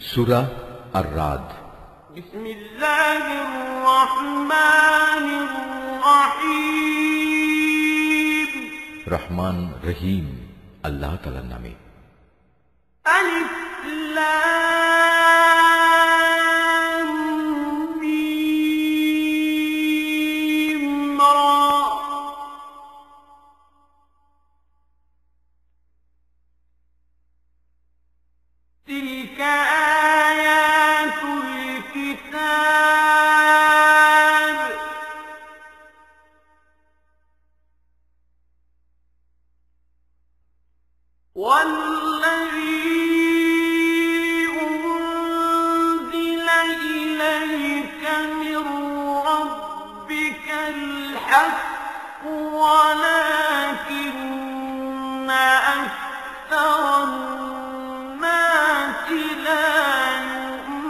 সূরা আর-রাদ। বিসমিল্লাহির রহমানির রহিম। রহমান রহিম আল্লাহ তাআলার নামে। আলিফ লাম মিম রা। তিলকা আয়াতুল কিতাব والذي أنزل إليك من ربك الحق ولكن أكثر الناس لا يؤمنون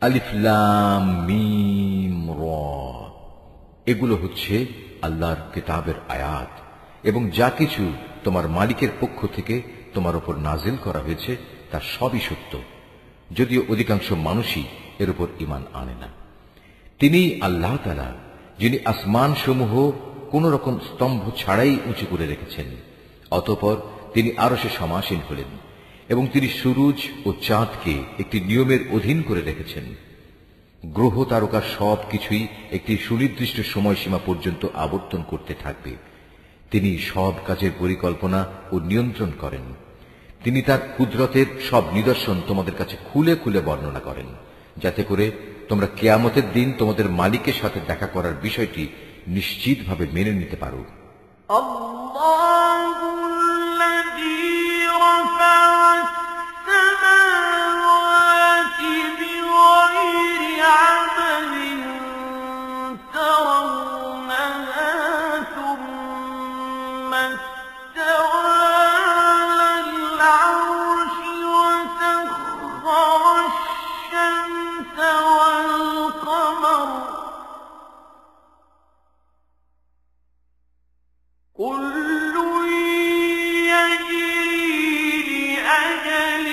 আলিফ লাম মিম রা, এগুলো হচ্ছে আল্লাহর কিতাবের আয়াত এবং যা কিছু তোমার মালিকের পক্ষ থেকে তোমার উপর নাজিল করা হয়েছে তা সবই সত্য, যদিও অধিকাংশ মানুষই এর উপর ঈমান আনে না। তিনি আল্লাহ তাআলা যিনি আসমান সমূহ কোন রকম স্তম্ভ ছাড়াই উঁচু করে রেখেছেন, অতঃপর তিনি আরশে সমাসীন হলেন এবং তিনি সূরজ ও চাঁদকে একটি নিয়মের অধীন করে রেখেছেন। গ্রহ তারকা সব কিছুই একটি সুনির্দিষ্ট সময়সীমা পর্যন্ত আবর্তন করতে থাকবে। তিনি সব কাজের পরিকল্পনা ও নিয়ন্ত্রণ করেন। তিনি তার কুদরতের সব নিদর্শন তোমাদের কাছে খুলে খুলে বর্ণনা করেন, যাতে করে তোমরা কিয়ামতের দিন তোমাদের মালিকের সাথে দেখা করার বিষয়টি নিশ্চিতভাবে মেনে নিতে পারো। আল্লাহুল্লাযী রাফা'আস সামাওয়াতি বিগাইরি আমাদিন তারাওনাহা থুম্মা ইসতাওয়া আলাল আরশি ওয়া সাখখারা আশ-শামসা ওয়াল কমার كل يجري لأجل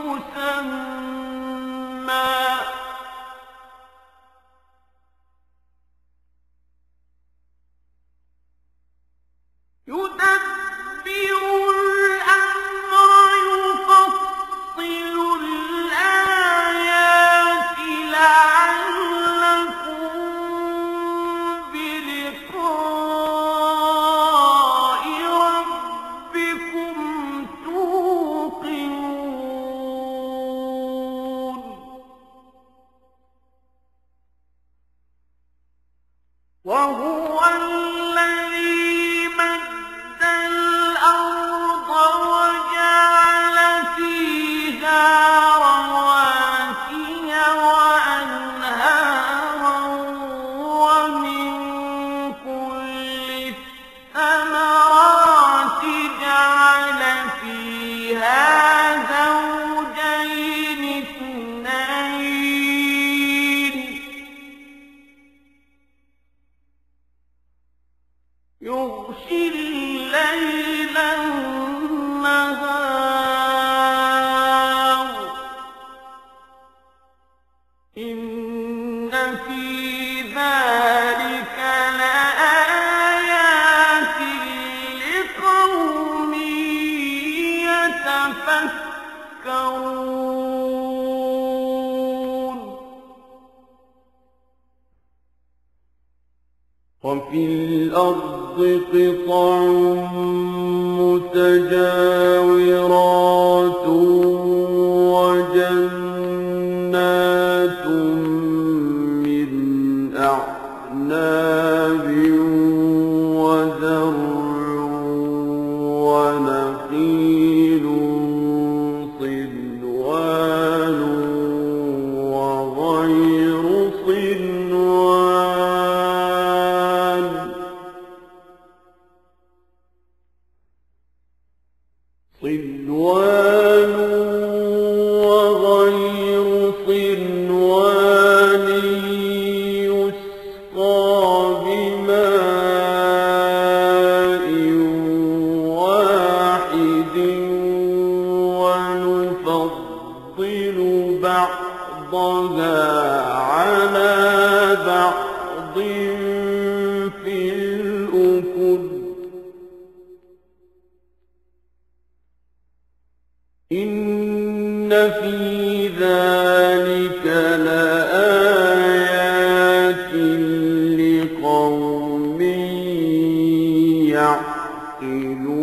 مسمى يدبر الأمر يفصل الآيات لعلكم بلقاء ربكم توقنون وهو الذي مد الأرض وجعل فيها رواسي وأنهارا ومن كل الثمرات جعل فيها زوجين اثنين يغشي الليل النهار إن في ذلك لآيات لقوم يتفكرون وفي الأرض قطع متجاورات وجنات من أعناب وزرع ونخيل صنوان وغير صنوان وغير صنوان يسقى بماء واحد بعضها على بعض في الأكل إن في ذلك لآيات لقوم يعقلون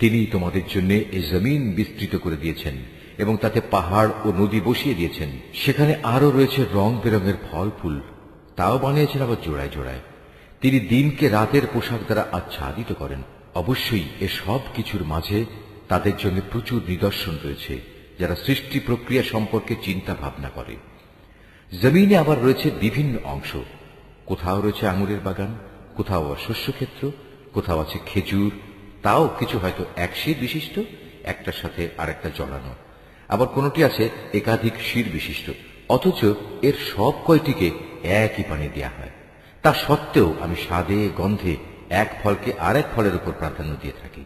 তিনি তোমাদের জন্য এই জমিন বিস্তৃত করে দিয়েছেন এবং তাতে পাহাড় ও নদী বসিয়ে দিয়েছেন। সেখানে আরো রয়েছে রং বেরঙের ফল ফুল, তাও বানিয়েছেন আবার জোড়ায় জোড়ায়। তিনি দিনকে রাতের পোশাক দ্বারা আচ্ছাদিত করেন। অবশ্যই এ সব কিছুর মাঝে তাদের জন্য প্রচুর নিদর্শন রয়েছে যারা সৃষ্টি প্রক্রিয়া সম্পর্কে চিন্তা ভাবনা করে। জমিনে আবার রয়েছে বিভিন্ন অংশ, কোথাও রয়েছে আঙুরের বাগান, কোথাও শস্যক্ষেত্র, কোথাও আছে খেজুর, তাও কিছু হয়তো এক শির বিশিষ্ট, একটার সাথে আরেকটা জড়ানো, আবার কোনটি আছে একাধিক শির বিশিষ্ট। অথচ এর সব কয়টিকে একই পানি দেয়া হয়। তা সত্ত্বেও আমি স্বাদে গন্ধে এক ফলকে আরেক ফলের উপর প্রাধান্য দিয়ে থাকি।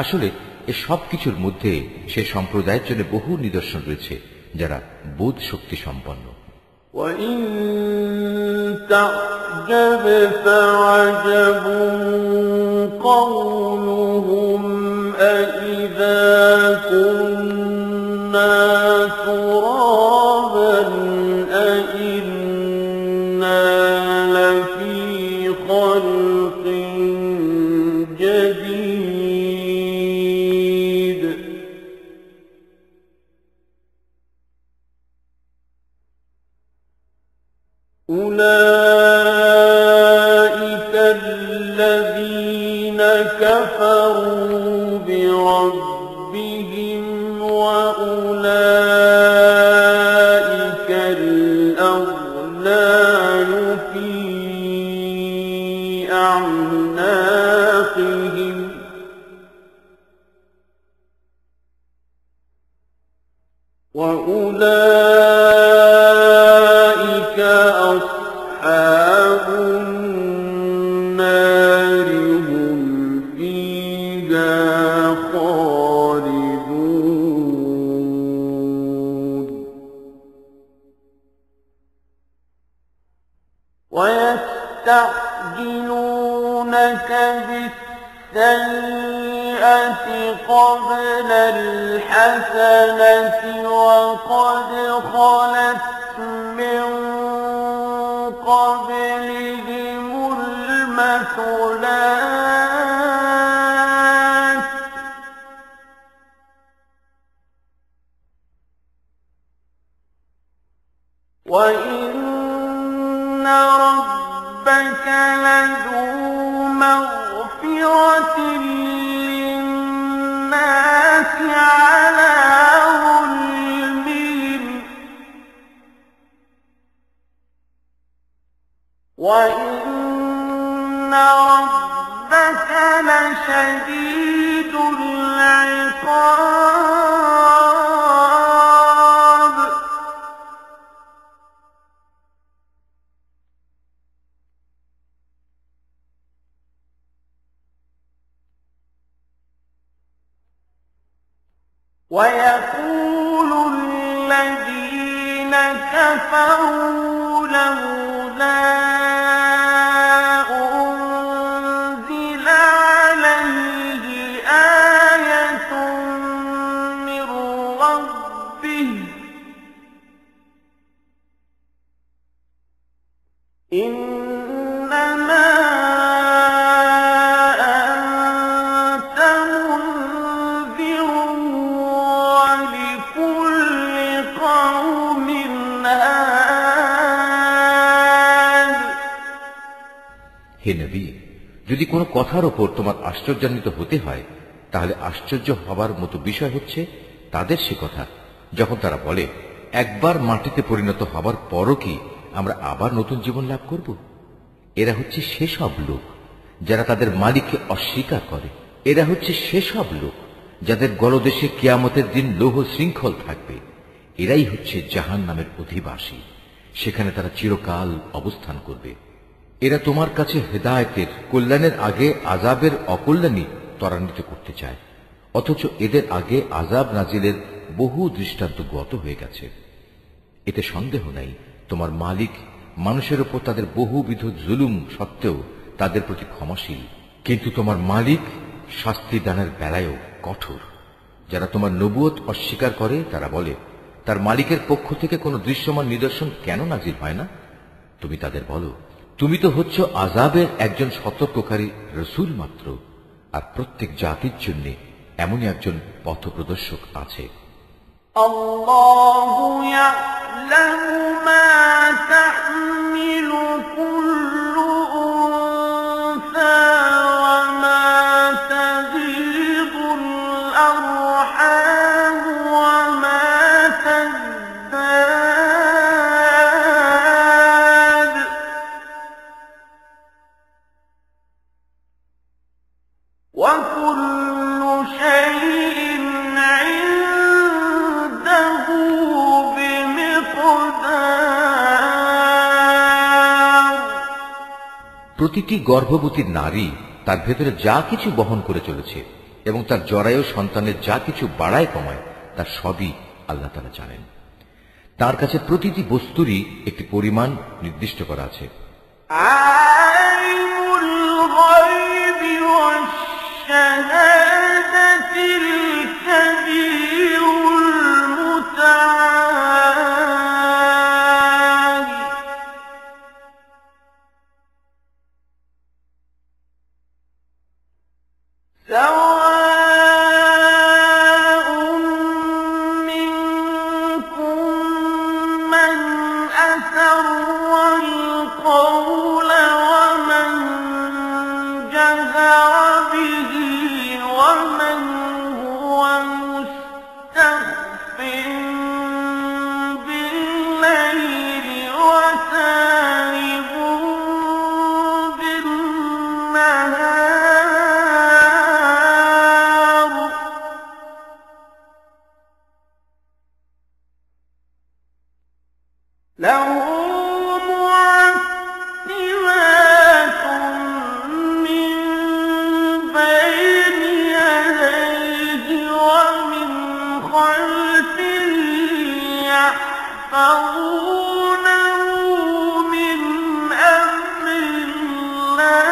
আসলে এ সব কিছুর মধ্যে সে সম্প্রদায়ের জন্য বহু নিদর্শন রয়েছে যারা বোধ শক্তি সম্পন্ন। وَإِن تَعْجَبْ فَعَجَبٌ قَوْلُهُمْ أَإِذَا كُنَّا تُرَابًا أَإِنَّا لَفِي خَلْقٍ جَدِيدٍ أُولَئِكَ الَّذِينَ كَفَرُوا بِرَبِّهِمْ وَأُولَئِكَ الْأَغْلَالُ فِي أَعْنَاقِهِمْ وَأُولَئِكَ أَصْحَابُ النَّارِ هُمْ فِيهَا خَالِدُونَ وَيَسْتَعْجِلُونَكَ بِالسَّيِّئَةِ قَبْلَ الْحَسَنَةِ وَقَدْ خَلَتْ مِن قَبْلِهِمُ الْمَثُلَاتُ وَإِنَّ رَبَّكَ لَذُو مَغْفِرَةٍ لِّلنَّاسِ عَلَىٰ ظُلْمِهِمْ وَإِنَّ رَبَّكَ لَشَدِيدُ الْعِقَابِ وَيَقُولُ الَّذِينَ كَفَرُوا لَوْلَا أُنزِلَ عَلَيْهِ آيَةٌ مِّن رَّبِّهِ إِنَّمَا أَنتَ مُنذِرٌ وَلِكُلِّ قَوْمٍ هَادٍ হে নবী, যদি কোনো কথার ওপর তোমার আশ্চর্যান্বিত হতে হয় তাহলে আশ্চর্য হবার মতো বিষয় হচ্ছে তাদের সে কথা যখন তারা বলে, একবার মাটিতে পরিণত হবার পরও কি আমরা আবার নতুন জীবন লাভ করব? এরা হচ্ছে সেসব লোক যারা তাদের মালিককে অস্বীকার করে। এরা হচ্ছে সেসব লোক যাদের গলদেশে কিয়ামতের দিন লৌহ শৃঙ্খল থাকবে। এরাই হচ্ছে জাহান্নামের অধিবাসী, সেখানে তারা চিরকাল অবস্থান করবে। এরা তোমার কাছে হেদায়েতের কল্যাণের আগে আযাবের অকল্যাণই ত্বরান্বিত করতে চায়। অথচ এদের আগে আযাব নাজিলের বহু দৃষ্টান্ত গত হয়ে গেছে। এতে সন্দেহ নাই তোমার মালিক মানুষের উপর তাদের বহুবিধ জুলুম সত্ত্বেও তাদের প্রতি ক্ষমাশীল, কিন্তু তোমার মালিক শাস্তি দানের বেলায়ও কঠোর। যারা তোমার নবুয়ত অস্বীকার করে তারা বলে, তার মালিকের পক্ষ থেকে কোনো দৃশ্যমান নিদর্শন কেন নাজিল হয় না? তুমি তাদের বলো, তুমি তো হচ্ছ আযাবের একজন সতর্ককারী রসূল মাত্র, আর প্রত্যেক জাতির জন্য এমনই একজন পথপ্রদর্শক আছে। আল্লাহু ইয়া'লামু মা তাহমিলু কুল্লু উনসা ওয়া মা তাগীদুল আরহাম ওয়া মা তাজদাদ ওয়া কুল্লু শাইইন প্রতিটি গর্ভবতী নারী তার ভেতরে যা কিছু বহন করে চলেছে এবং তার জরায়ু সন্তানের যা কিছু বাড়ায় কমায় তার সবই আল্লাহ তাআলা জানেন। তার কাছে প্রতিটি বস্তুরই একটি পরিমাণ নির্দিষ্ট করা আছে। আলিমুল গায়বি ওয়াশ শাহাদাতিল কাবীরুল মুতাআল সাওয়াউন মিনকুম মান আসাররাল القول ومن جهر به ومن هو مستخف بالليل وسارب بالنهار له يحفظونه من أمر الله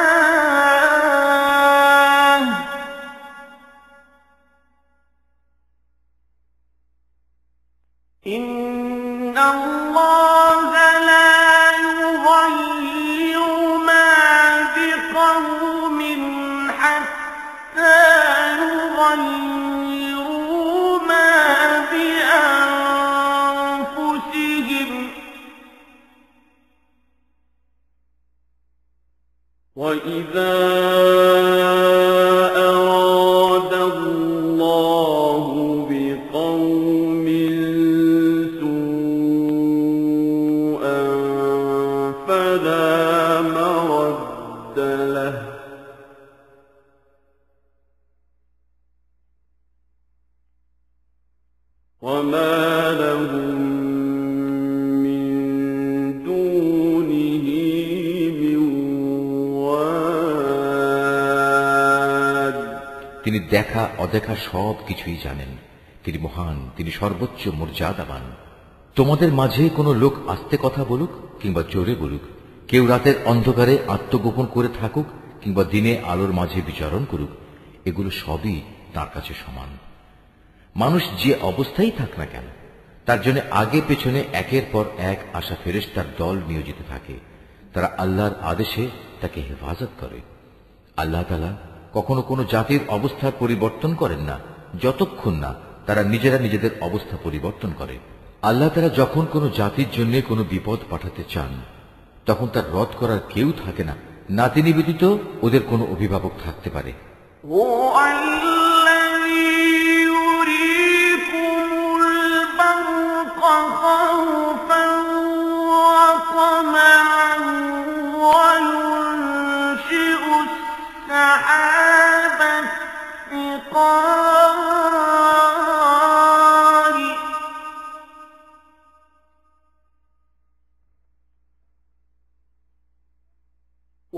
إن الله لا يغير ما بقوم حتى يغيروا ما بأنفسهم وإذا أراد الله بقوم سوءا فلا مرد له وما لهم من دونه من وال তিনি দেখা অদেখা সব কিছুই জানেন। তিনি মহান, তিনি সর্বোচ্চ মর্যাদাবান। তোমাদের মাঝে কোনো লোক আস্তে কথা বলুক কিংবা জোরে বলুক, কেউ রাতের অন্ধকারে আত্মগোপন করে থাকুক কিংবা দিনে আলোর মাঝে বিচরণ করুক, এগুলো সবই তার কাছে সমান। মানুষ যে অবস্থায় থাক না কেন, তার জন্য আগে পেছনে একের পর এক আসা ফেরেশতার দল নিয়োজিত থাকে। তারা আল্লাহর আদেশে তাকে হেফাজত করে। আল্লাহ তাআলা কখনো কোনো জাতির অবস্থার পরিবর্তন করেন না যতক্ষণ না তারা নিজেরা নিজেদের অবস্থা পরিবর্তন করে। আল্লাহ তাআলা যখন কোনো জাতির জন্য কোনো বিপদ পাঠাতে চান তখন তার রদ করার কেউ থাকে না, না তিনি ব্যতীত ওদের কোনো অভিভাবক থাকতে পারে।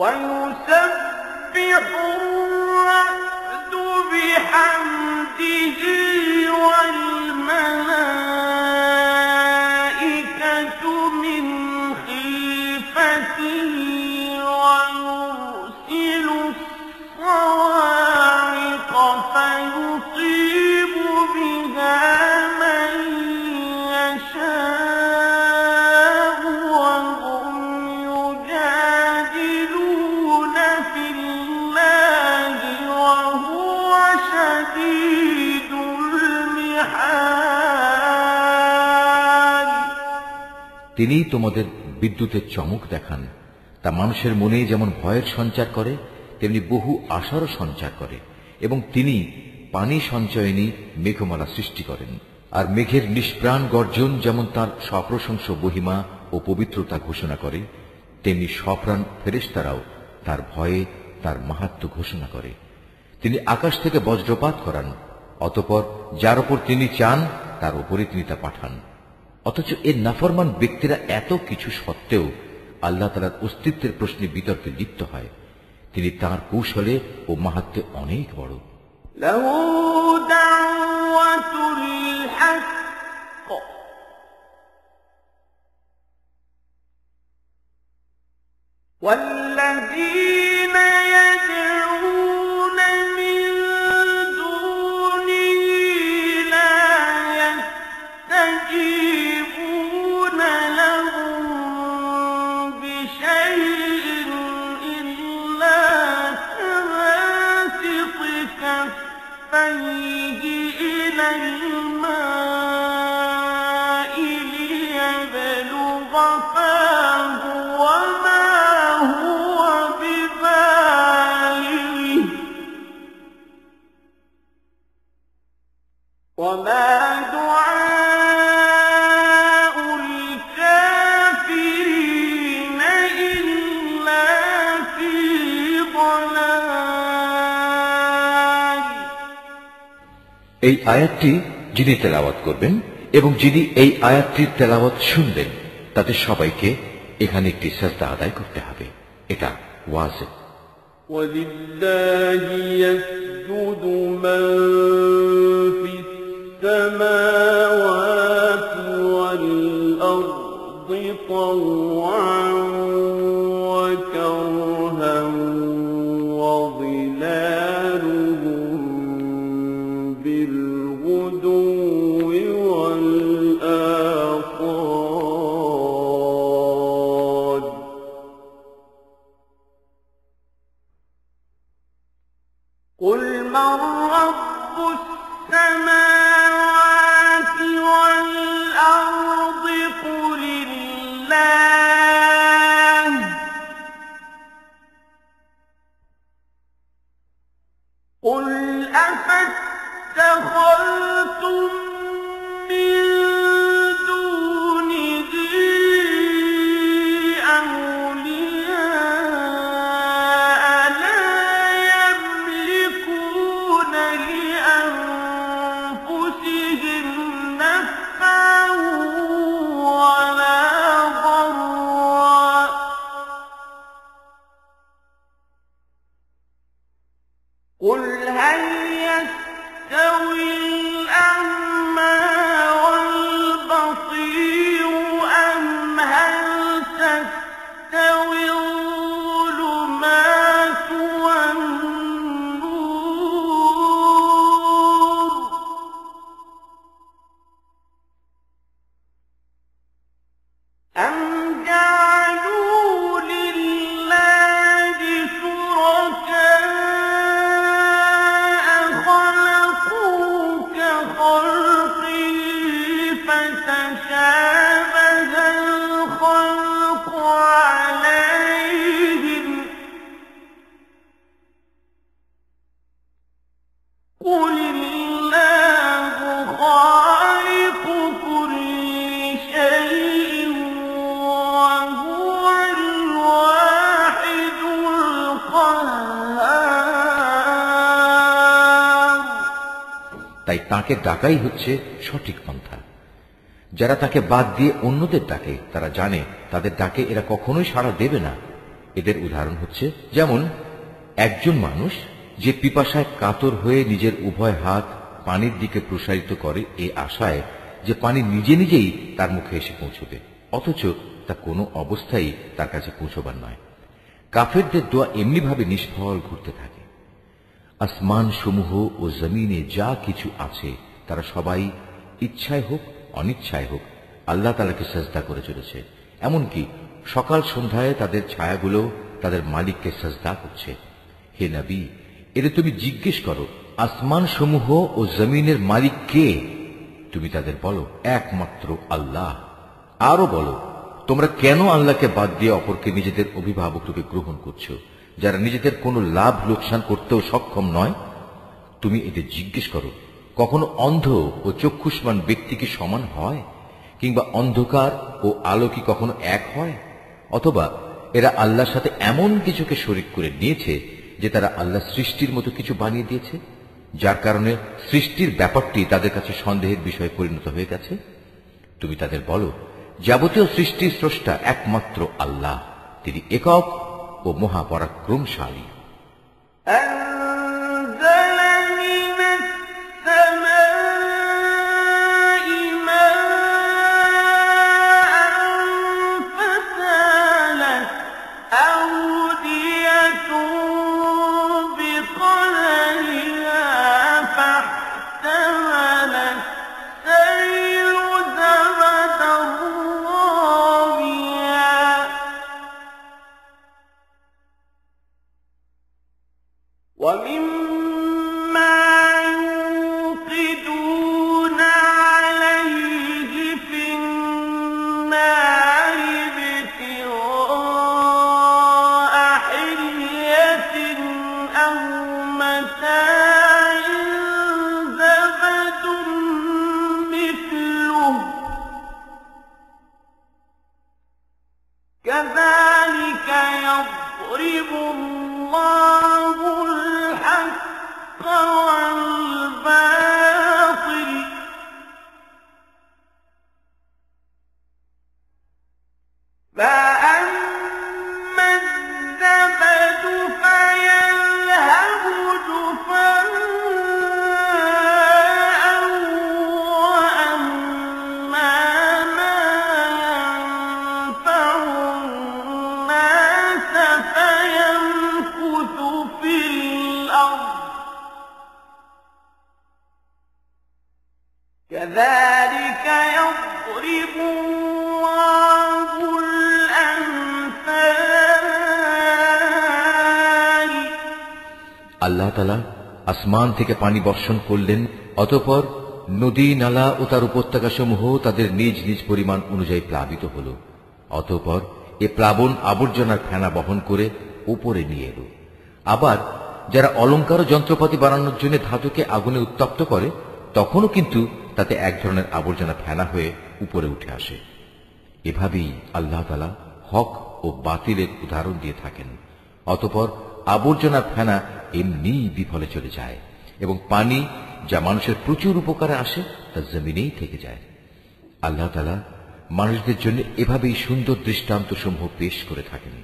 ويسبح الرعد بحمده তিনিই তোমাদের বিদ্যুতের চমক দেখান, তা মানুষের মনে যেমন ভয়ের সঞ্চার করে তেমনি বহু আশারও সঞ্চার করে। এবং তিনি পানি সঞ্চয়নী মেঘমালা সৃষ্টি করেন। আর মেঘের নিষ্প্রাণ গর্জন যেমন তার সপ্রশংস মহিমা ও পবিত্রতা ঘোষণা করে, তেমনি সপ্রাণ ফেরেশতারাও তার ভয়ে তার মাহাত্ম্য ঘোষণা করে। তিনি আকাশ থেকে বজ্রপাত করান, অতঃপর যার উপর তিনি চান তার উপরে তিনি তা পাঠান। অথচ এর নাফরমান ব্যক্তিরা এত কিছু সত্ত্বেও আল্লাহ তাআলার অস্তিত্বের প্রশ্নে বিতর্কে লিপ্ত হয়। তিনি তাঁর কৌশলে ও মাহাত্ম্যে অনেক বড়। লাহু দাওয়াতুল হক ওয়াল্লাযীনা ইয়াদউনা মিন দুনিহি লা ইয়াস্তাজীবুনা লাহুম বিশাইইন ইল্লা কাবাসিতি কাফাইহি ইলাল মা'i লিয়াবলুগা ফাহু ওয়া وما دعاء الكافرين إلا في ضلال। এই আয়াতটি যিনি তেলাওয়াত করবেন এবং যিনি এই আয়াতটির তেলাওয়াত শুনবেন তাদের সবাইকে এখানে একটি সাজদা আদায় করতে হবে। এটা ওয়াজিব। ولله يسجد من في السماوات والأرض طوعا وكرها وظلالهم بالغدو والآصال قل من رب السماوات والأرض قل الله قل أفاتخذتم من دونه أولياء لا يملكون لأنفسهم نفعا ولا ضرا قل هل يستوي الأعمى والبصير أم هل تستوي الظلمات والنور أم جعلوا لله شركاء خلقوا كخلقه فتشابه الخلق عليهم قل الله خالق كل شيء وهو الواحد القهار। তাই তাকে ডাকাই হচ্ছে সঠিক পন্থা। যারা তাকে বাদ দিয়ে অন্যদের ডাকে তারা জানে তাদের ডাকে এরা কখনোই সাড়া দেবে না। এদের উদাহরণ হচ্ছে যেমন একজন মানুষ যে পিপাসায় কাতর হয়ে নিজের উভয় হাত পানির দিকে প্রসারিত করে এই আশায় যে পানি নিজে নিজেই তার মুখে এসে পৌঁছবে, অথচ তা কোনো অবস্থায় তার কাছে পৌঁছবার নয়। কাফেরদের দোয়া এমনিভাবে নিষ্ফল ঘুরতে থাকে। আসমান সমূহ ও জমিনে যা কিছু আছে তারা সবাই ইচ্ছায় হোক অনিচ্ছায় হোক আল্লাহ তাআলাকে সাজদা করে চলেছে। এমনকি সকাল সন্ধ্যায় তাদের ছায়াগুলো তাদের মালিককে সাজদা করছে। হে নবী, এদের তুমি জিজ্ঞেস করো আসমান সমূহ ও জমিনের মালিক কে? তুমি তাদের বলো একমাত্র আল্লাহ। আরো বলো তোমরা কেন আল্লাহকে বাদ দিয়ে অপরকে নিজেদের অভিভাবক রূপে গ্রহণ করছো, যারা নিজেদের কোনো লাভ লোকসান করতেও সক্ষম নয়? তুমি এদের জিজ্ঞেস করো, কখনো অন্ধ ও চক্ষুষ্মান ব্যক্তি কি সমান হয়? কিংবা অন্ধকার ও আলো কি কখনো এক হয়? অথবা এরা আল্লাহর সাথে এমন কিছুকে শরীক করে নিয়েছে যে তারা আল্লাহ সৃষ্টির মতো কিছু বানিয়ে দিয়েছে, যার কারণে সৃষ্টির ব্যাপারটি তাদের কাছে সন্দেহের বিষয়ে পরিণত হয়ে গেছে। তুমি তাদের বলো, যাবতীয় সৃষ্টির স্রষ্টা একমাত্র আল্লাহ, তিনি একক ও মহাপরাক্রমশালী। كذلك يضرب الله الحق والباطل فأما الزبد فيذهب جفاء وأما ما ينفع الناس فيمكث في الأرض كذلك يضرب الله الأمثال। আল্লাহ তাআলা আসমান থেকে পানি বর্ষণ করলেন, অতঃপর নদী নালা ও তার উপত্যকা সমূহ তাদের নিজ নিজ পরিমাণ অনুযায়ী প্লাবিত হল। অতঃপর এ প্লাবন আবর্জনার ফেনা বহন করে উপরে নিয়ে এলো। আবার যারা অলংকার ও যন্ত্রপাতি বানানোর জন্য ধাতুকে আগুনে উত্তপ্ত করে, তখনও কিন্তু তাতে এক ধরনের আবর্জনা ফেনা হয়ে উপরে উঠে আসে। এভাবেই আল্লাহ তাআলা হক ও বাতিলের উদাহরণ দিয়ে থাকেন। অতঃপর আবর্জনা ফেনা এমনি বিফলে চলে যায় এবং পানি যা মানুষের প্রচুর উপকারে আসে তা জমিনেই থেকে যায়। আল্লাহ তাআলা মানুষদের জন্য এভাবেই সুন্দর দৃষ্টান্ত সমূহ পেশ করে থাকেন।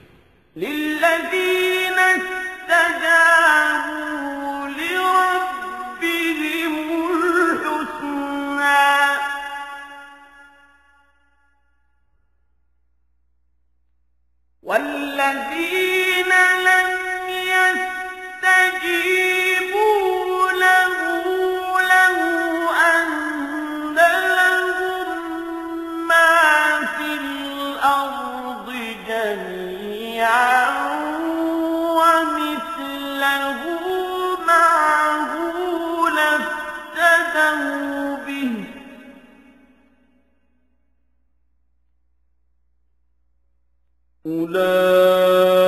للذين استجابوا لربهم الحسنى والذين لم يستجيبوا له لو أن لهم ما في الأرض جميعا ومثله معه لافتدوا به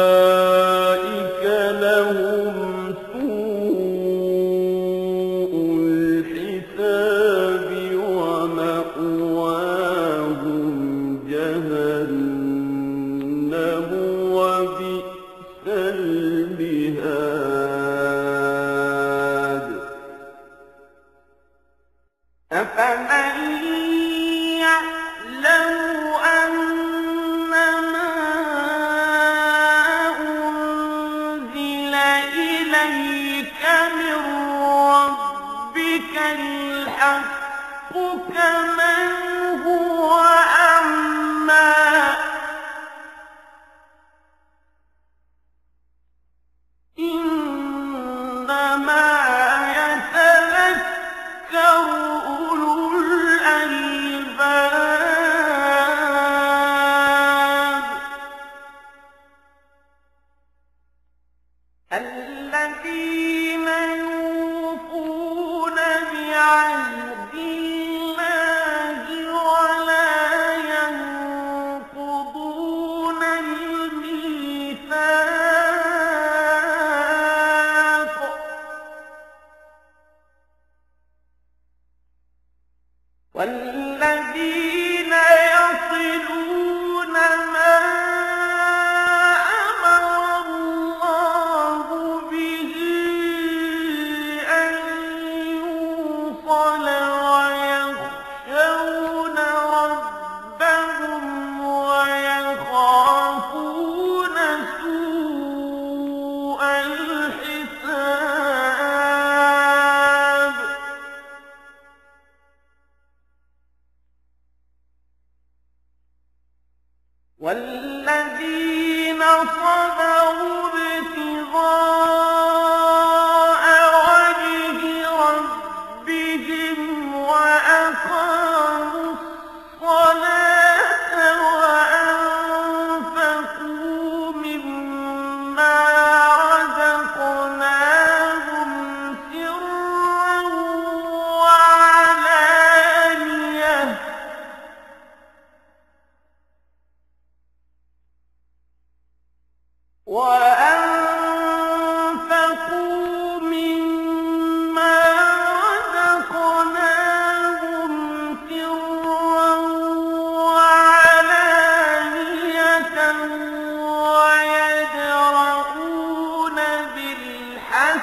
أولئك لهم سوء الحساب ومأواهم جهنم وبئس المهاد أفمن يعلم أنما أنزل إليك من ربك الحق كمن هو أعمى إنما يتذكر أولو الألباب الذين يوفون بعهد الله ولا ينقضون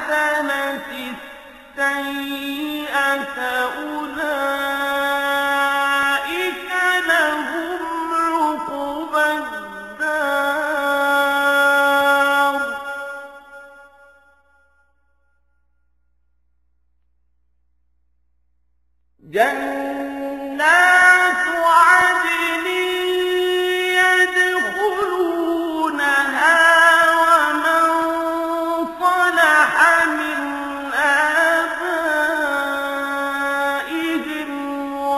الحسنة السيئة أولئك لهم عقبى الدار جنات عدن يدخلونها ومن صلح من آبائهم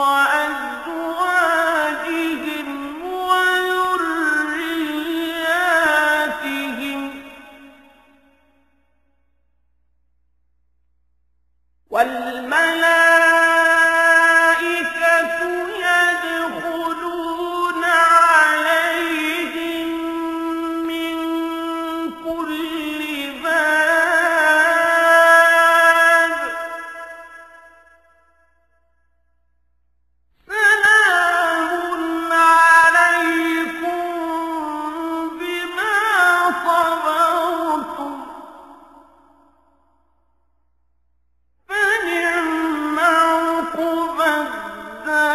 وأزواجهم وذرياتهم والملائكة يدخلون عليهم من كل باب سلام عليكم بما صبرتم فنعم عقبى الدار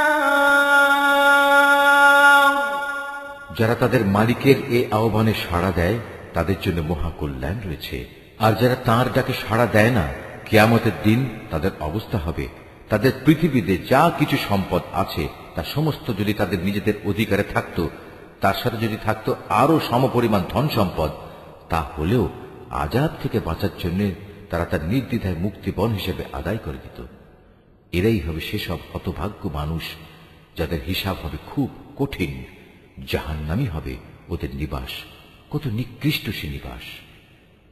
যারা তাদের মালিকের এ আহ্বানে সাড়া দেয় তাদের জন্য মহাকল্যাণ রয়েছে, আর যারা তাঁর ডাকে সাড়া দেয় না, কিয়ামতের দিন তাদের অবস্থা হবে তাদের পৃথিবীতে যা কিছু সম্পদ আছে তা সমস্ত যদি তাদের নিজেদের অধিকারে থাকত, তার সাথে যদি থাকত আরো সমপরিমাণ ধন সম্পদ, তা হলেও আযাব থেকে বাঁচার জন্য তারা তার নির্দ্বিধায় মুক্তিপণ হিসেবে আদায় করে দিত। এরাই হবে সেসব হতভাগ্য মানুষ যাদের হিসাব হবে খুব কঠিন। জাহান্নামই হবে ওদের নিবাস। কত নিকৃষ্ট সে নিবাস।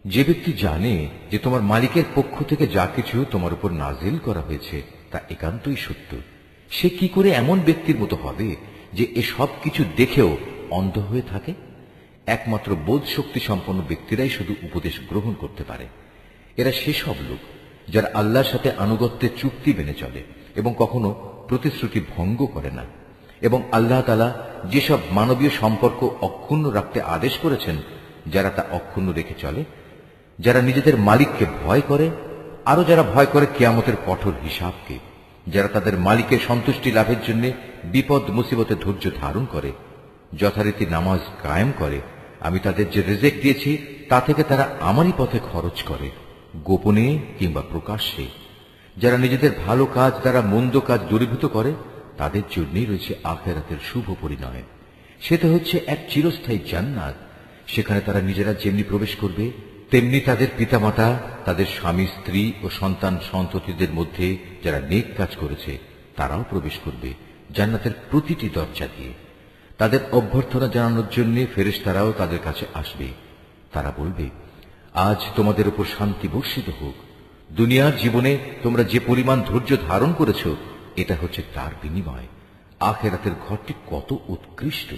যে ব্যক্তি জানে যে তোমার মালিকের পক্ষ থেকে যা কিছু তোমার উপর নাজিল করা হয়েছে তা একান্তই সত্য, সে কি করে এমন ব্যক্তির মতো হবে যে এসব কিছু দেখেও অন্ধ হয়ে থাকে? একমাত্র বোধ শক্তি সম্পন্ন ব্যক্তিরাই শুধু উপদেশ গ্রহণ করতে পারে। এরা সেসব লোক যারা আল্লাহর সাথে আনুগত্যের চুক্তি মেনে চলে এবং কখনো প্রতিশ্রুতি ভঙ্গ করে না, এবং আল্লাহ তাআলা যেসব মানবীয় সম্পর্ক অক্ষুণ্ণ রাখতে আদেশ করেছেন যারা তা অক্ষুণ্ণ রেখে চলে, যারা নিজেদের মালিককে ভয় করে, আরো যারা ভয় করে কিয়ামতের কঠোর হিসাবকে, যারা তাদের মালিকের সন্তুষ্টি লাভের জন্য বিপদ মুসিবতে ধৈর্য ধারণ করে, যথারীতি নামাজ কায়েম করে, আমি তাদের যে রিজিক দিয়েছি তা থেকে তারা আমারই পথে খরচ করে, গোপনে কিংবা প্রকাশ্যে। যারা নিজেদের ভালো কাজ দ্বারা মন্দ কাজ দূরীভূত করে, তাদের জন্যই রয়েছে আখিরাতের শুভ পরিণয়। সেটা হচ্ছে এক চিরস্থায়ী জান্নাত। সেখানে তারা নিজেরা যেমনি প্রবেশ করবে, তেমনি তাদের পিতামাতা, তাদের স্বামী স্ত্রী ও সন্তান সন্ততিদের মধ্যে যারা নেক কাজ করেছে তারাও প্রবেশ করবে জান্নাতের প্রতিটি দরজা দিয়ে। তাদের অভ্যর্থনা জানানোর জন্য ফেরেশতারাও তাদের কাছে আসবে। তারা বলবে, আজ তোমাদের উপর শান্তি বর্ষিত হোক। দুনিয়ার জীবনে তোমরা যে পরিমাণ ধৈর্য ধারণ করেছ, এটা হচ্ছে তার বিনিময়। আখিরাতের ঘরটি কত উৎকৃষ্ট।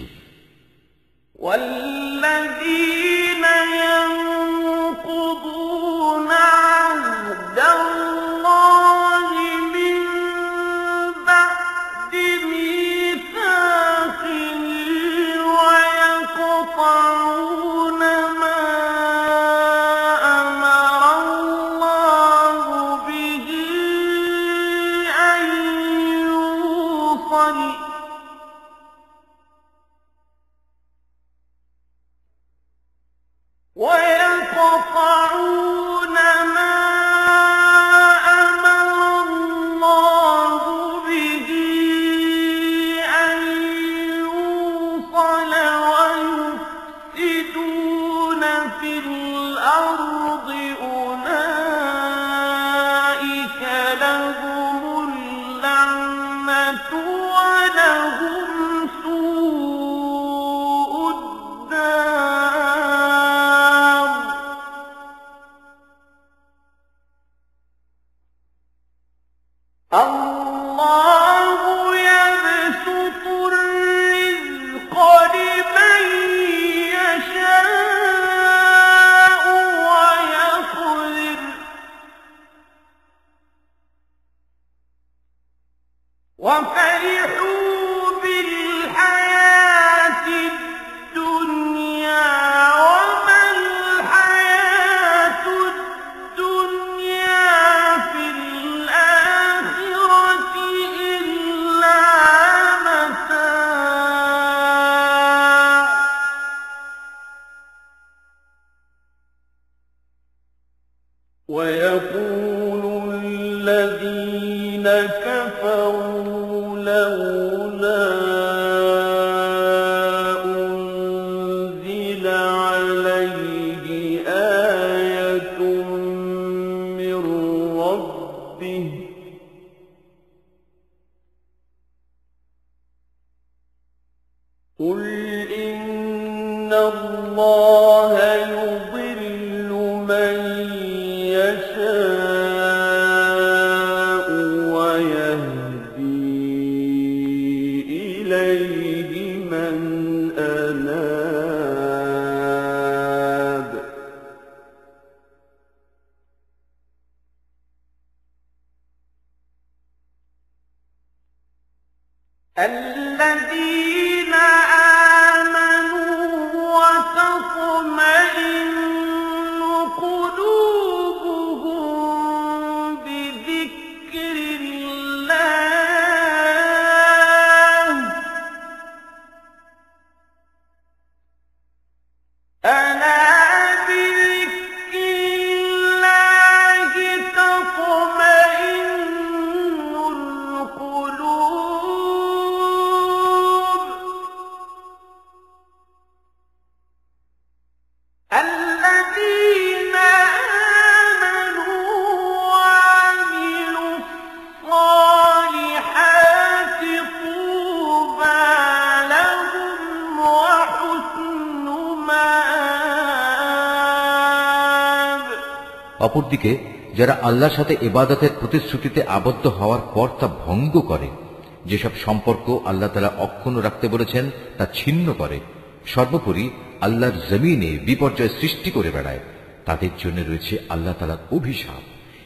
والذين ينقضون عهد الله من بعد ميثاقه ويقطعون ما أمر الله به أن يوصل ويقول الذين كفروا لولا أنزل عليه آية من ربه قل إن الله يضل من يشاء ويهدي إليه من أناب الذين آمنوا وتطمئن قلوبهم بذكر الله ألا بذكر الله تطمئن القلوب الذين آمنوا وعملوا الصالحات طوبى لهم وحسن مآب অপরদিকে যারা আল্লাহর সাথে ইবাদতের প্রতিশ্রুতিতে আবদ্ধ হওয়ার পর তা ভঙ্গ করে, যেসব সম্পর্ক আল্লাহ তাআলা অক্ষুণ্ণ রাখতে বলেছেন তা ছিন্ন করে, সর্বোপরি আল্লাহর জমিনে বিপর্যয় সৃষ্টি করে বেড়ায়, তাদের জন্য রয়েছে আল্লাহ তাআলার অভিশাপ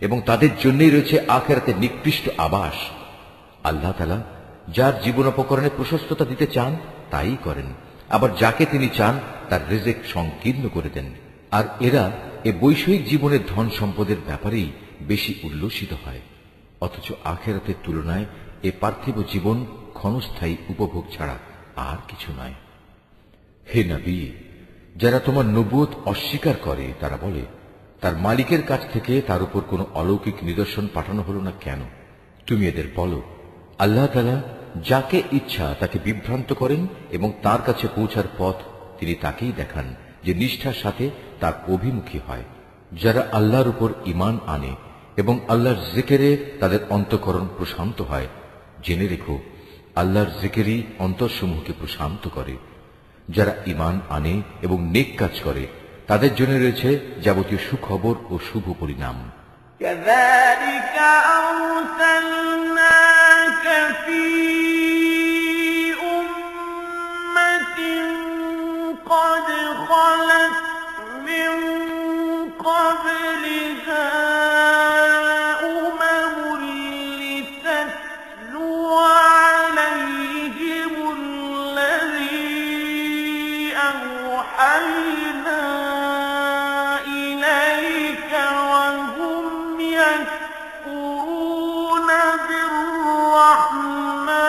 এবং তাদের জন্যই রয়েছে আখিরাতের নিকৃষ্ট আবাস। আল্লাহ তাআলা যার জীবনোপকরণে প্রশস্ততা দিতে চান তাই করেন, আবার যাকে তিনি চান তার রিজিক সংকীর্ণ করে দেন। আর এরা এ বৈষয়িক জীবনের ধন সম্পদের ব্যাপারেই বেশি উল্লসিত হয়, অথচ আখিরাতের তুলনায় এ পার্থিব জীবন ক্ষণস্থায়ী উপভোগ ছাড়া আর কিছু নয়। হে নবী, যারা তোমার নবুয়ত অস্বীকার করে তারা বলে, তার মালিকের কাছ থেকে তার উপর কোনো অলৌকিক নিদর্শন পাঠানো হলো না কেন? তুমি এদের বলো, আল্লাহ তাআলা যাকে ইচ্ছা তাকে বিভ্রান্ত করেন এবং তার কাছে পৌঁছার পথ তিনি তাকেই দেখান যে নিষ্ঠার সাথে তার অভিমুখী হয়। যারা আল্লাহর উপর ঈমান আনে এবং আল্লাহর জিকিরে তাদের অন্তঃকরণ প্রশান্ত হয়, জেনে রেখো আল্লাহর জিকিরই অন্তরসমূহকে প্রশান্ত করে। যারা ঈমান আনে এবং নেক কাজ করে তাদের জন্য রয়েছে যাবতীয় সুখবর ও শুভ পরিণাম। كذلك أرسلناك في أمة قد خلت من قبلها أمم لتتلو عليهم الذي أوحينا إليك وهم يكفرون بالرحمن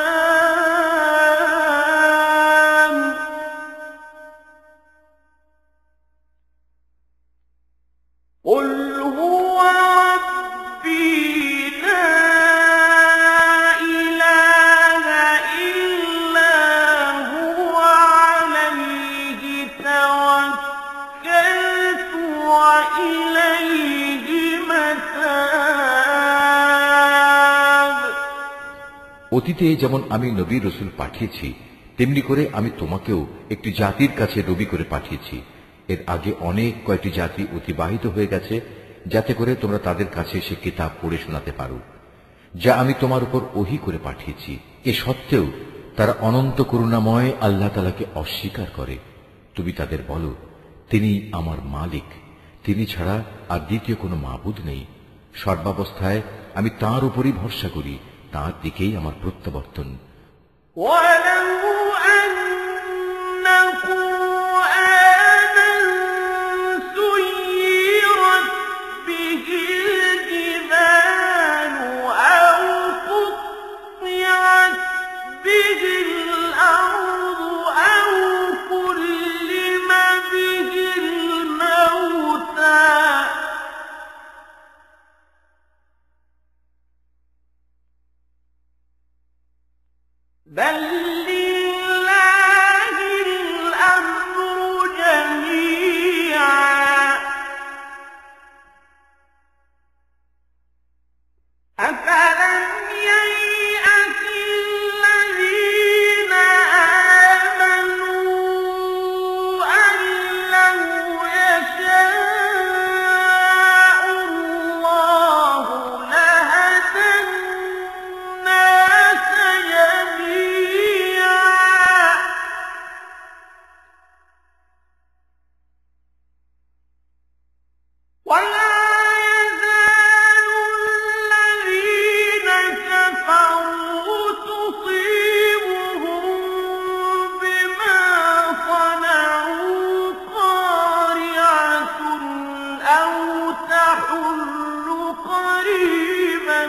قل هو ربي لا إله إلا هو عليه توكلت وإليه متاب অতীতে যেমন আমি নবী রসুল পাঠিয়েছি, তেমনি করে আমি তোমাকেও একটি জাতির কাছে নবী করে পাঠিয়েছি। এর আগে অনেক কয়েকটি জাতি অতিবাহিত হয়ে গেছে, যাতে করে তোমরা তাদের কাছে সে কিতাব পড়ে শোনাতে পারো যা আমি তোমার উপর ওহী করে পাঠিয়েছি। এ সত্ত্বেও তারা অনন্ত করুণাময় আল্লাহ তাআলাকে অস্বীকার করে। তুমি তাদের বলো, তিনি আমার মালিক, তিনি ছাড়া আর দ্বিতীয় কোনো মাবুদ নেই। সর্বাবস্থায় আমি তাঁর উপরই ভরসা করি, তাঁর দিকেই আমার প্রত্যাবর্তন। ولو أن قرآنا سيرت به الجبال أو قطعت به الأرض أو كلم به الموتى بل لله الأمر جميعا أفلم ييأس الذين آمنوا أن لو يشاء الله لهدى الناس جميعا ولا يزال الذين كفروا تصيبهم بما صنعوا قارعة أو تحل قريبا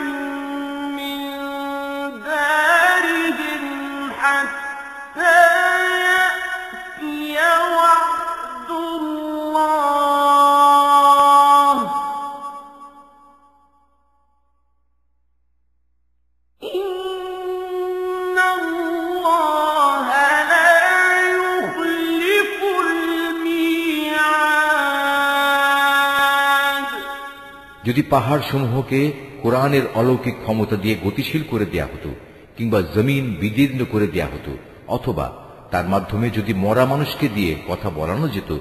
من دارهم حتى يأتي وعد الله إن الله لا يخلف الميعاد যদি পাহাড় সমূহকে কোরআনের অলৌকিক ক্ষমতা দিয়ে গতিশীল করে দেয়া হতো কিংবা জমিন বিদীর্ণ করে দেয়া হতো অথবা তার মাধ্যমে যদি মরা মানুষকে দিয়ে কথা বলানো যেত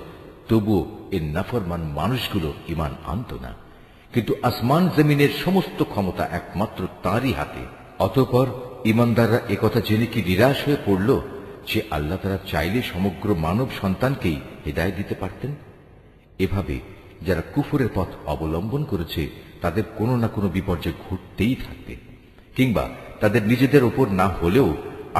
তবুও এর নাফরমান মানুষগুলো ঈমান আনত না। কিন্তু আসমান জমিনের সমস্ত ক্ষমতা একমাত্র তাঁরই হাতে। অতঃপর ঈমানদাররা একথা জেনে কি নিরাশ হয়ে পড়ল যে আল্লাহ তাআলা চাইলে সমগ্র মানব সন্তানকেই হিদায়াত দিতে পারতেন? এভাবে যারা কুফরের পথ অবলম্বন করেছে তাদের কোনো না কোনো বিপর্যয় ঘটতেই থাকবে, কিংবা তাদের নিজেদের উপর না হলেও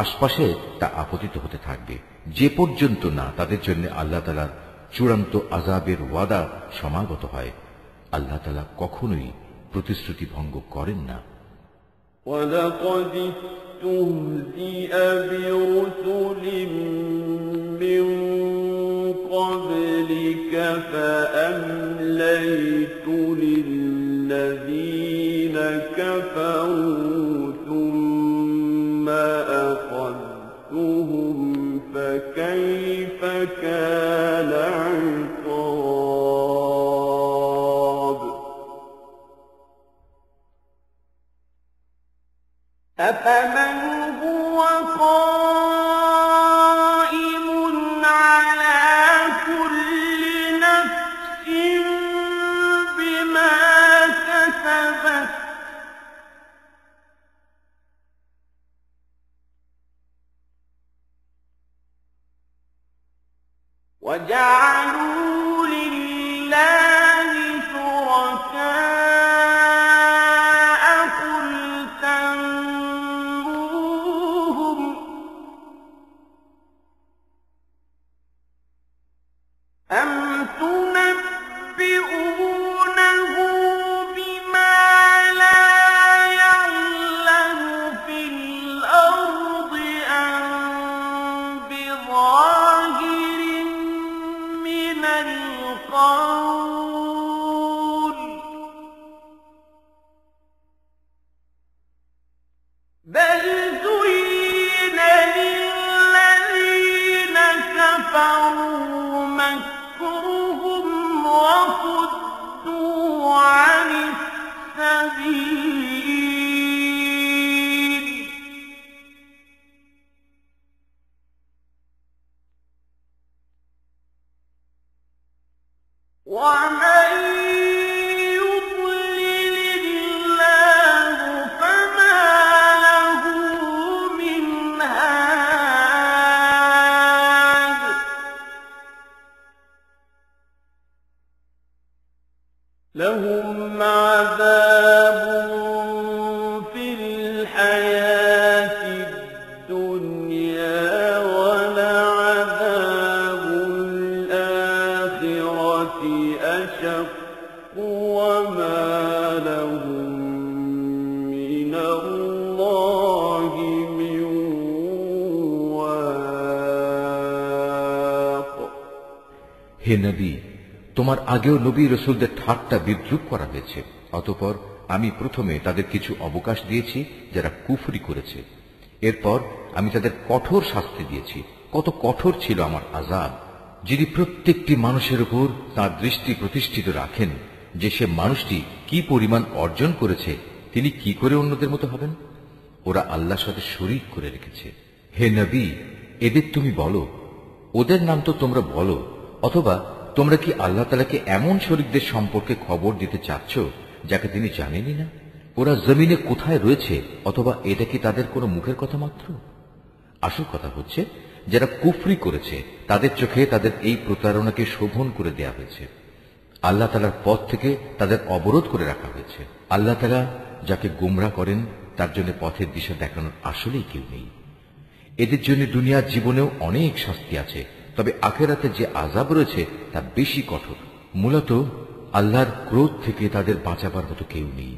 আশপাশে তা আপতিত হতে থাকবে, যে পর্যন্ত না তাদের জন্য আল্লাহ তাআলার চূড়ান্ত আযাবের ওয়াদা সমাগত হয়। আল্লাহ তাআলা কখনোই প্রতিশ্রুতি ভঙ্গ করেন না। ولقد استهزئ برسل من قبلك فأمليت للذين كفروا ثم أخذتهم فكيف كان عقاب أفمن هو قائم على كل نفس بما كسبت وجعلوا لله شركاء قل سموهم أم تنبئونه بما لا يعلم في الأرض أم بظاهر من القول بل زين للذين كفروا مكرهم وصدوا عن السبيل ومن يضلل الله فما له من هاد لهم عذاب في الحياة الدنيا ولعذاب الآخرة أشق وما لهم من الله من واق হে নবী, তোমার আগেও নবী রসুলদের ঠাট্টা বিদ্রূপ করা হয়েছে। অতঃপর আমি প্রথমে তাদের কিছু অবকাশ দিয়েছি যারা কুফরি করেছে। এরপর আমি তাদের কঠোর শাস্তি দিয়েছি। কত কঠোর ছিল আমার আযাব। যিনি প্রত্যেকটি মানুষের উপর তাঁর দৃষ্টি প্রতিষ্ঠিত রাখেন যে সে মানুষটি কি পরিমাণ অর্জন করেছে, তিনি কি করে অন্যদের মতো হবেন? ওরা আল্লাহর সাথে শরীক করে রেখেছে। হে নবী, এদের তুমি বলো, ওদের নাম তো তোমরা বলো, অথবা তোমরা কি আল্লাহ তাআলাকে এমন শরীকদের সম্পর্কে খবর দিতে চাচ্ছ যাকে তিনি জানেনই না? ওরা জমিনে কোথায় রয়েছে, অথবা এটা কি তাদের কোনো মুখের কথা মাত্র? আসল কথা হচ্ছে, যারা কুফরি করেছে তাদের চোখে তাদের এই প্রতারণাকে শোভন করে দেয়া হয়েছে। আল্লাহ তাআলার পথ থেকে তাদের অবরোধ করে রাখা হয়েছে। আল্লাহ তাআলা যাকে গোমরা করেন তার জন্য পথের দিশা দেখানোর আসলেই কেউ নেই। এদের জন্য দুনিয়ার জীবনেও অনেক শাস্তি আছে, তবে আখিরাতে যে আযাব রয়েছে তা বেশি কঠোর। মূলত আল্লাহর ক্রোধ থেকে তাদের বাঁচাবার মতো কেউ নেই।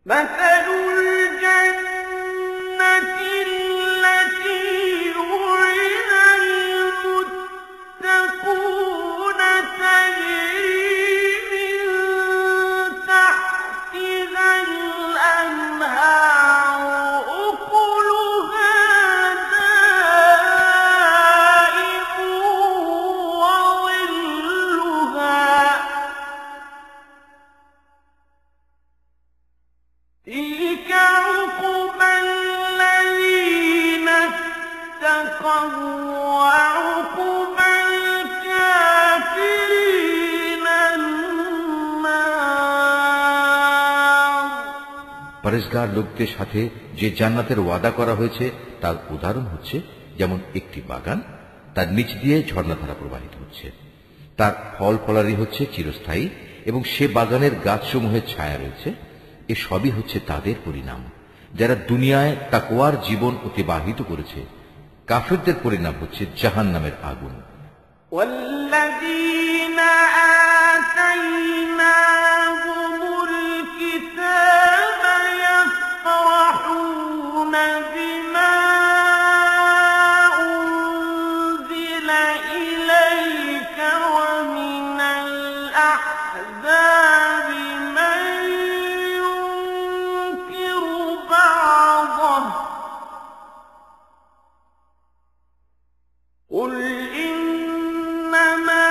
مثل الجنة التي وعد المتقون تجري من تحتها الأنهار أكلها دائم وظلها تلك عقبى الذين اتقوا وعقبى الكافرين النار। পরেশগার লোকদের সাথে যে জান্নাতের ওয়াদা করা হয়েছে তার উদাহরণ হচ্ছে যেমন একটি বাগান, তার নিচ দিয়ে ঝর্ণাধারা প্রবাহিত হচ্ছে, তার ফল ফলারি হচ্ছে চিরস্থায়ী এবং সে বাগানের গাছসমূহের ছায়া রয়েছে। এ সবই হচ্ছে তাদের পরিণাম যারা দুনিয়ায় তাকওয়ার জীবন অতিবাহিত করেছে। কাফিরদের পরিণাম হচ্ছে জাহান্নামের আগুন। والذين آتيناهم الكتاب يفرحون بما أنزل إليك ومن الأحزاب من ينكر بعضه قل إنما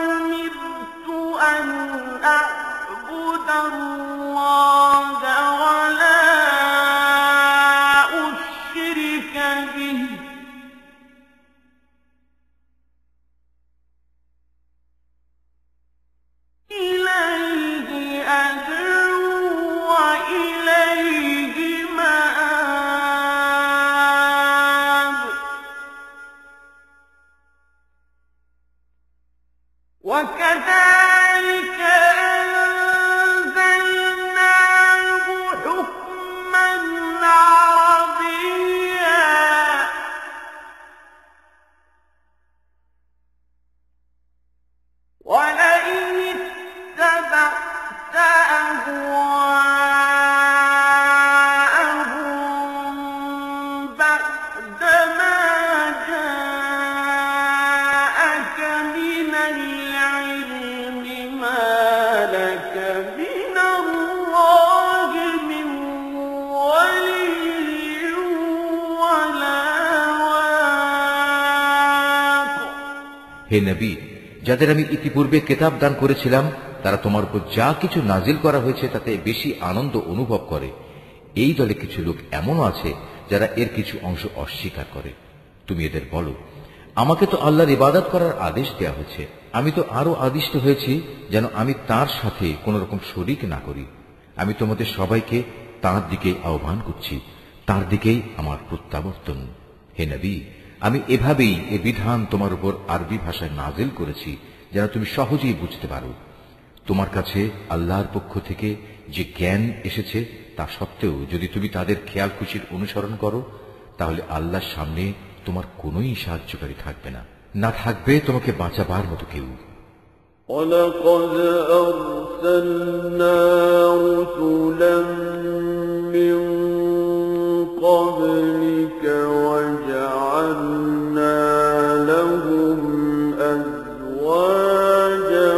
أمرت أن أعبد الله ولا أشرك به إليه أدعو وإليه مآب وكذلك أنزلناه حكما عربيا ولئن اتبعت أهواءهم بعدما جاءك من العلم ما لك من الله من ولي ولا واق। হে নবী, যাদের আমি ইতিপূর্বে কিতাব দান করেছিলাম তারা তোমার উপর যা কিছু নাজিল করা হয়েছে তাতে বেশি আনন্দ অনুভব করে। এই দলে কিছু লোক এমনও আছে যারা এর কিছু অংশ অস্বীকার করে। তুমি এদের বলো, আমাকে তো আল্লাহর ইবাদত করার আদেশ দেওয়া হয়েছে, আমি তো আরো আদিষ্ট হয়েছি যেন আমি তার সাথে কোন রকম শরীক না করি। আমি তোমাদের সবাইকে তার দিকে আহ্বান করছি, তার দিকেই আমার প্রত্যাবর্তন। হে নবী, আমি এভাবেই এ বিধান তোমার উপর আরবি ভাষায় নাজিল করেছি যেন তুমি সহজেই বুঝতে পারো। তোমার কাছে আল্লাহর পক্ষ থেকে যে জ্ঞান এসেছে তা সত্ত্বেও যদি তুমি তাদের খেয়াল খুশির অনুসরণ করো তাহলে আল্লাহর সামনে তোমার কোনোই সাহায্যকারী থাকবে না, না থাকবে তোমাকে বাঁচাবার মতো কেউ। وَلَقَدْ أَرْسَلْنَا رُسُلًا مِّن قَبْلِكَ وَجَعَلْنَا لَهُمْ أَزْوَاجًا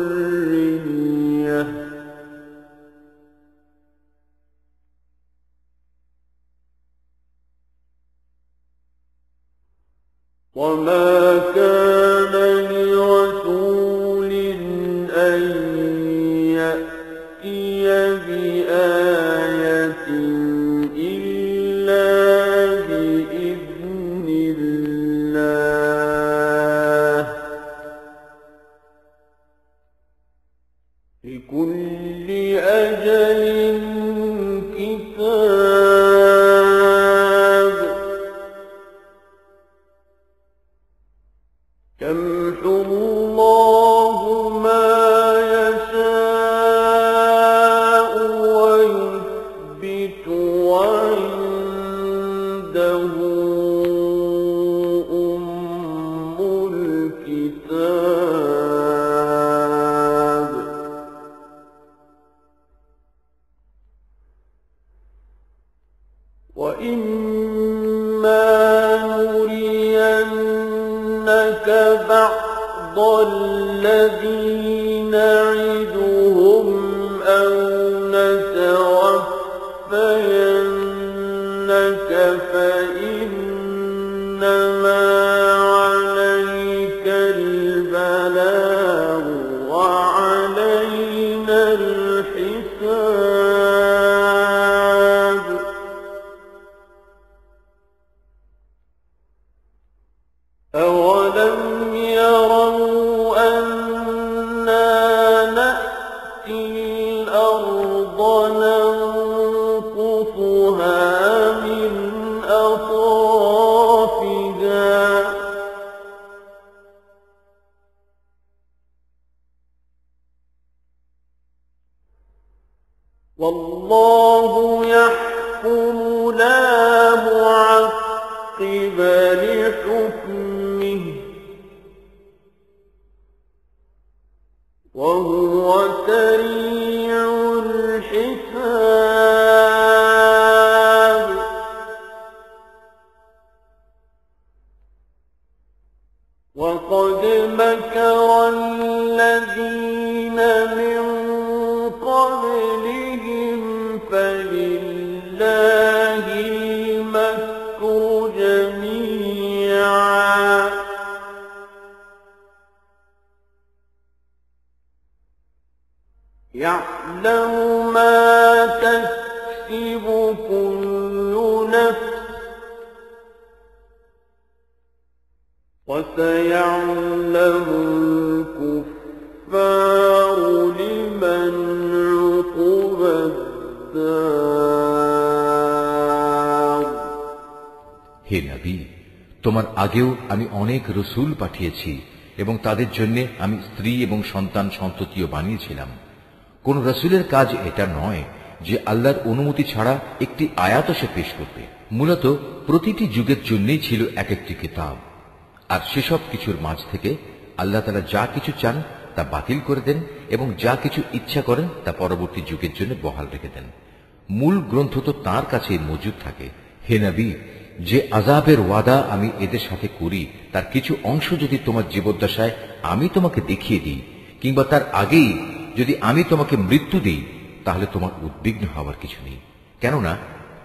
وَذُرِّيَّةً أن يأتي بآية إلا بإذن الله لكل أجل كتاب يمحو الله ما يشاء ويثبت وعنده أم الكتاب وإما نرينك بعض الذي نعدهم أو نتوفينك فإنما عليك البلاغ وعلينا الحساب أولم يروا أنا نأتي الأرض ننقصها من أطرافها والله يحكم لا معقب لحكمه وهو سريع الحساب وقد مكر الذين من قبلهم فلله المكر جميعا يعلم ما تكسب كل نفس وسيعلم الكفار لمن عقب الدار হে নবী, তোমার আগেও আমি অনেক রসুল পাঠিয়েছি এবং তাদের জন্য আমি স্ত্রী এবং সন্তান সন্ততিও বানিয়েছিলাম। কোন রসুলের কাজ এটা নয় যে আল্লাহর অনুমতি ছাড়া একটি আয়াত সে পেশ করবে। মূলত প্রতিটি যুগের জন্যই ছিল এক একটি কিতাব, আর সেসব কিছুর মাঝ থেকে আল্লাহ তাআলা যা কিছু চান তা বাতিল করে দেন এবং যা কিছু ইচ্ছা করেন তা পরবর্তী যুগের জন্য বহাল রেখে দেন। মূল গ্রন্থ তো তাঁর কাছেই মজুদ থাকে। হে নবী, যে আযাবের ওয়াদা আমি এদের সাথে করি তার কিছু অংশ যদি তোমার জীবদ্দশায় আমি তোমাকে দেখিয়ে দিই কিংবা তার আগেই যদি আমি তোমাকে মৃত্যু দিই, তাহলে তোমার উদ্বিগ্ন হওয়ার কিছু নেই। কেননা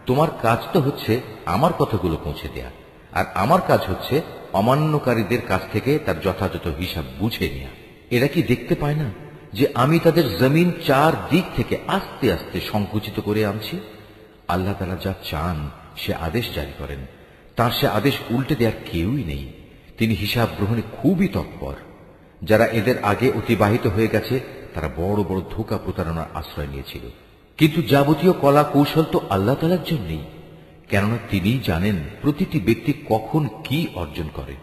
তোমার কাজ তো হচ্ছে আমার কথাগুলো পৌঁছে দেয়া, আর আমার কাজ হচ্ছে অমান্যকারীদের কাছ থেকে তার যথাযথ হিসাব বুঝে নেয়া। এরা কি দেখতে পায় না যে আমি তাদের জমিন চার দিক থেকে আস্তে আস্তে সংকুচিত করে আনছি? আল্লাহ তাআলা যা চান সে আদেশ জারি করেন, তার সে আদেশ উল্টে দেওয়ার কেউই নেই। তিনি হিসাব গ্রহণে খুবই তৎপর। যারা এদের আগে অতিবাহিত হয়ে গেছে তারা বড় বড় ধোঁকা প্রতারণার আশ্রয় নিয়েছিল, কিন্তু যাবতীয় কলা কৌশল তো আল্লাহ তাআলার জন্যই, কেননা তিনিই জানেন প্রতিটি ব্যক্তি কখন কি অর্জন করে।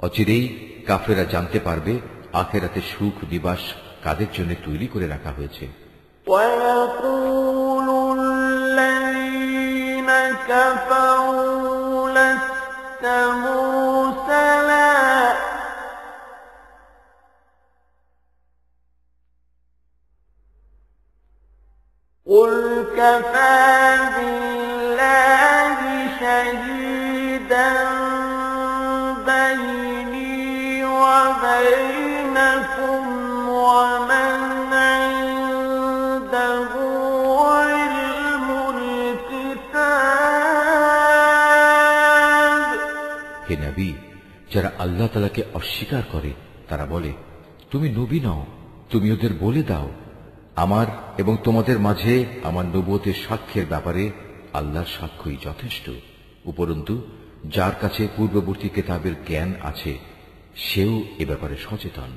অচিরেই কাফেরা জানতে পারবে আখিরাতে সুখ নিবাস কাদের জন্য তৈরি করে রাখা হয়েছে। ويقول الذين كفروا لست مرسلا قل كفى بالله شهيدا بيني وبينكم ومن عنده علم الكتاب। হে নবী, যারা আল্লাহ তাআলাকে অস্বীকার করে তারা বলে তুমি নবী নও, তুমি ওদের বলে দাও, আমার এবং তোমাদের মাঝে আমার নবুয়তের সাক্ষ্যের ব্যাপারে আল্লাহর সাক্ষ্যই যথেষ্ট। উপরন্তু যার কাছে পূর্ববর্তী কিতাবের জ্ঞান আছে সেও এ ব্যাপারে সচেতন।